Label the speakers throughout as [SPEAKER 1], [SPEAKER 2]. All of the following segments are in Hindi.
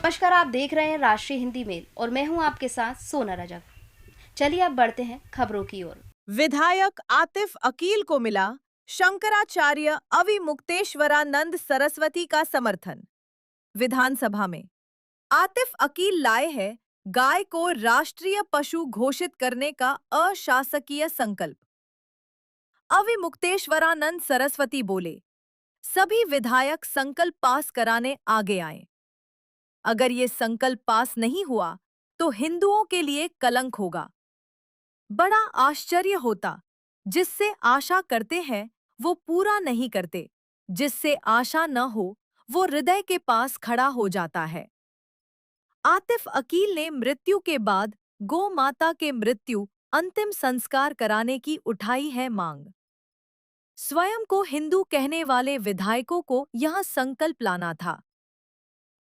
[SPEAKER 1] नमस्कार, आप देख रहे हैं राष्ट्रीय हिंदी मेल और मैं हूं आपके साथ सोना रजक। चलिए अब बढ़ते हैं खबरों की ओर।
[SPEAKER 2] विधायक आतिफ अकील को मिला शंकराचार्य अविमुक्तेश्वरानंद सरस्वती का समर्थन। विधानसभा में आतिफ अकील लाए हैं गाय को राष्ट्रीय पशु घोषित करने का अशासकीय संकल्प। अविमुक्तेश्वरानंद सरस्वती बोले, सभी विधायक संकल्प पास कराने आगे आए। अगर ये संकल्प पास नहीं हुआ तो हिंदुओं के लिए कलंक होगा। बड़ा आश्चर्य होता, जिससे आशा करते हैं वो पूरा नहीं करते, जिससे आशा न हो वो हृदय के पास खड़ा हो जाता है। आतिफ अकील ने मृत्यु के बाद गौ माता के मृत्यु अंतिम संस्कार कराने की उठाई है मांग। स्वयं को हिंदू कहने वाले विधायकों को यह संकल्प लाना था।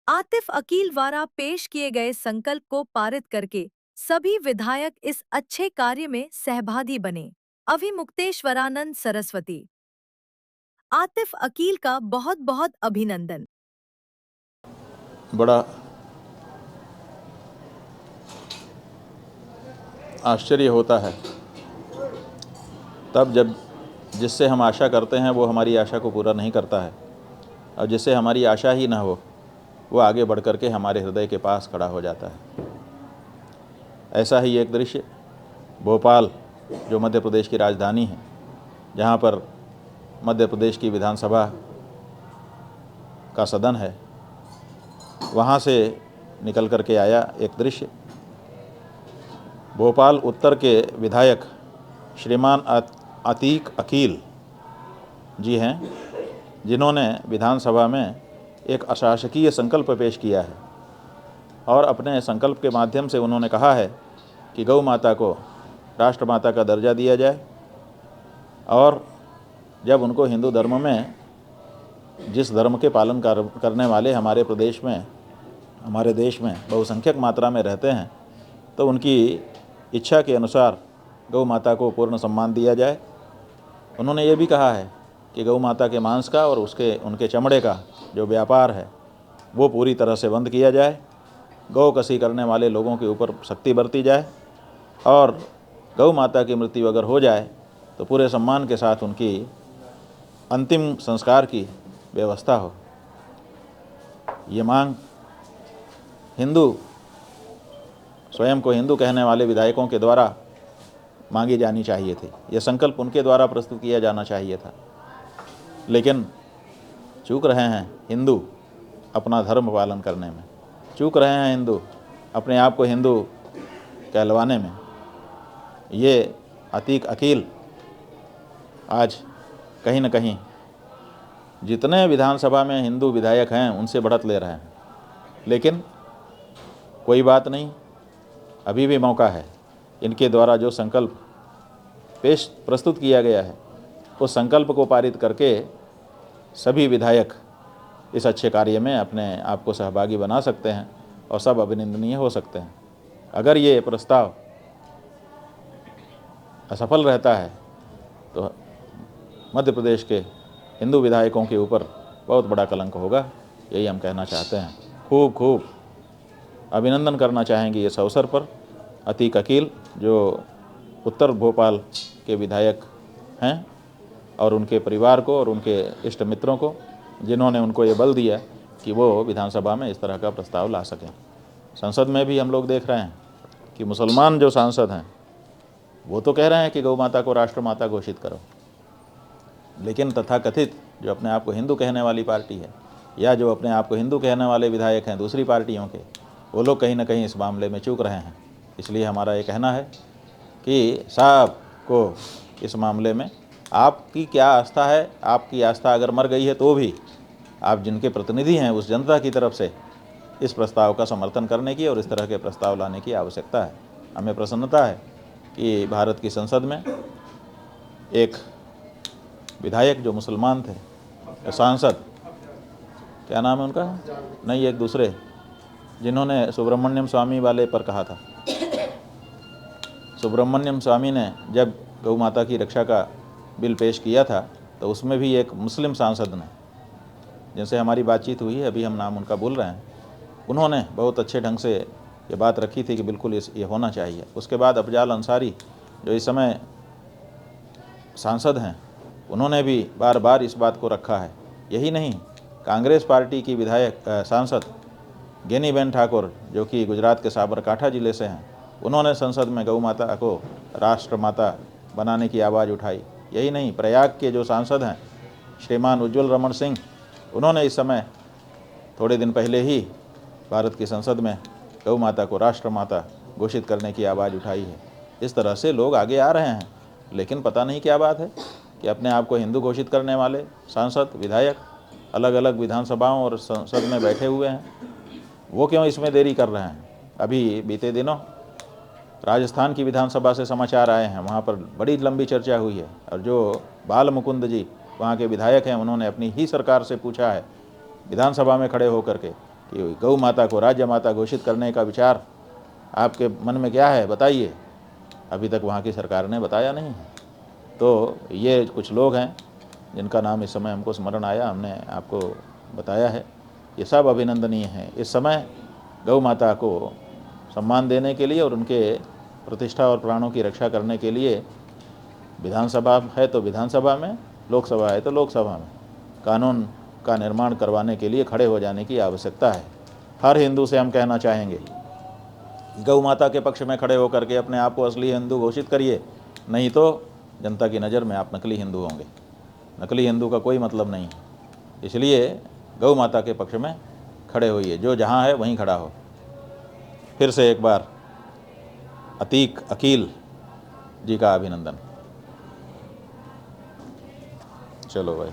[SPEAKER 2] आतिफ अकील द्वारा पेश किए गए संकल्प को पारित करके सभी विधायक इस अच्छे कार्य में सहभागी बने। अविमुक्तेश्वरानंद सरस्वती। आतिफ अकील का बहुत बहुत अभिनंदन।
[SPEAKER 3] बड़ा आश्चर्य होता है तब जब जिससे हम आशा करते हैं वो हमारी आशा को पूरा नहीं करता है, और जिससे हमारी आशा ही ना हो वो आगे बढ़ कर के हमारे हृदय के पास खड़ा हो जाता है। ऐसा ही एक दृश्य भोपाल, जो मध्य प्रदेश की राजधानी है, जहाँ पर मध्य प्रदेश की विधानसभा का सदन है, वहाँ से निकल कर के आया एक दृश्य। भोपाल उत्तर के विधायक श्रीमान अतीक अकील जी हैं, जिन्होंने विधानसभा में एक अशासकीय संकल्प पेश किया है और अपने संकल्प के माध्यम से उन्होंने कहा है कि गौ माता को राष्ट्रमाता का दर्जा दिया जाए, और जब उनको हिंदू धर्म में, जिस धर्म के पालन करने वाले हमारे प्रदेश में, हमारे देश में बहुसंख्यक मात्रा में रहते हैं, तो उनकी इच्छा के अनुसार गौ माता को पूर्ण सम्मान दिया जाए। उन्होंने ये भी कहा है कि गौ माता के मांस का और उनके चमड़े का जो व्यापार है वो पूरी तरह से बंद किया जाए, गौ कसी करने वाले लोगों के ऊपर सख्ती बरती जाए, और गौ माता की मृत्यु अगर हो जाए तो पूरे सम्मान के साथ उनकी अंतिम संस्कार की व्यवस्था हो। ये मांग हिंदू, स्वयं को हिंदू कहने वाले विधायकों के द्वारा मांगी जानी चाहिए थी। यह संकल्प उनके द्वारा प्रस्तुत किया जाना चाहिए था, लेकिन चूक रहे हैं हिंदू अपना धर्म पालन करने में, चूक रहे हैं हिंदू अपने आप को हिंदू कहलवाने में। ये अतीक अकील आज कहीं न कहीं जितने विधानसभा में हिंदू विधायक हैं उनसे बढ़त ले रहे हैं, लेकिन कोई बात नहीं, अभी भी मौका है। इनके द्वारा जो संकल्प प्रस्तुत किया गया है उस संकल्प को पारित करके सभी विधायक इस अच्छे कार्य में अपने आप को सहभागी बना सकते हैं और सब अभिनंदनीय हो सकते हैं। अगर ये प्रस्ताव असफल रहता है तो मध्य प्रदेश के हिंदू विधायकों के ऊपर बहुत बड़ा कलंक होगा, यही हम कहना चाहते हैं। खूब खूब अभिनंदन करना चाहेंगे इस अवसर पर अतीक अकील, जो उत्तर भोपाल के विधायक हैं, और उनके परिवार को और उनके इष्ट मित्रों को, जिन्होंने उनको ये बल दिया कि वो विधानसभा में इस तरह का प्रस्ताव ला सकें। संसद में भी हम लोग देख रहे हैं कि मुसलमान जो सांसद हैं वो तो कह रहे हैं कि गौ माता को राष्ट्रमाता घोषित करो, लेकिन तथाकथित जो अपने आप को हिंदू कहने वाली पार्टी है, या जो अपने आप को हिंदू कहने वाले विधायक हैं दूसरी पार्टियों के, वो लोग कहीं ना कहीं इस मामले में चूक रहे हैं। इसलिए हमारा ये कहना है कि साहब को इस मामले में आपकी क्या आस्था है, आपकी आस्था अगर मर गई है तो भी आप जिनके प्रतिनिधि हैं उस जनता की तरफ से इस प्रस्ताव का समर्थन करने की और इस तरह के प्रस्ताव लाने की आवश्यकता है। हमें प्रसन्नता है कि भारत की संसद में एक विधायक जो मुसलमान थे, सांसद, क्या नाम है उनका, नहीं एक दूसरे, जिन्होंने सुब्रमण्यम स्वामी वाले पर कहा था। सुब्रमण्यम स्वामी ने जब गौ माता की रक्षा का बिल पेश किया था तो उसमें भी एक मुस्लिम सांसद ने, जिनसे हमारी बातचीत हुई है, अभी हम नाम उनका भूल रहे हैं, उन्होंने बहुत अच्छे ढंग से ये बात रखी थी कि बिल्कुल ये होना चाहिए। उसके बाद अफजाल अंसारी जो इस समय सांसद हैं, उन्होंने भी बार बार इस बात को रखा है। यही नहीं, कांग्रेस पार्टी की विधायक सांसद गेनीबेन ठाकुर जो कि गुजरात के साबरकांठा ज़िले से हैं, उन्होंने संसद में गौ माता को राष्ट्र माता बनाने की आवाज़ उठाई। यही नहीं, प्रयाग के जो सांसद हैं श्रीमान उज्ज्वल रमन सिंह, उन्होंने इस समय थोड़े दिन पहले ही भारत की संसद में गौ माता को राष्ट्र माता घोषित करने की आवाज़ उठाई है। इस तरह से लोग आगे आ रहे हैं, लेकिन पता नहीं क्या बात है कि अपने आप को हिंदू घोषित करने वाले सांसद विधायक अलग अलग विधानसभाओं और संसद में बैठे हुए हैं, वो क्यों इसमें देरी कर रहे हैं। अभी बीते दिनों राजस्थान की विधानसभा से समाचार आए हैं, वहाँ पर बड़ी लंबी चर्चा हुई है और जो बाल मुकुंद जी वहाँ के विधायक हैं, उन्होंने अपनी ही सरकार से पूछा है विधानसभा में खड़े होकर के कि गौ माता को राज्य माता घोषित करने का विचार आपके मन में क्या है, बताइए। अभी तक वहाँ की सरकार ने बताया नहीं है। तो ये कुछ लोग हैं जिनका नाम इस समय हमको स्मरण आया, हमने आपको बताया है। ये सब अभिनंदनीय हैं। इस समय गौ माता को सम्मान देने के लिए और उनके प्रतिष्ठा और प्राणों की रक्षा करने के लिए विधानसभा है तो विधानसभा में, लोकसभा है तो लोकसभा में कानून का निर्माण करवाने के लिए खड़े हो जाने की आवश्यकता है। हर हिंदू से हम कहना चाहेंगे, गौ माता के पक्ष में खड़े होकर के अपने आप को असली हिंदू घोषित करिए, नहीं तो जनता की नज़र में आप नकली हिंदू होंगे। नकली हिंदू का कोई मतलब नहीं है। इसलिए गौ माता के पक्ष में खड़े होइए, जो जहाँ है वहीं खड़ा हो। फिर से एक बार अतीक अकील जी का अभिनंदन। चलो भाई।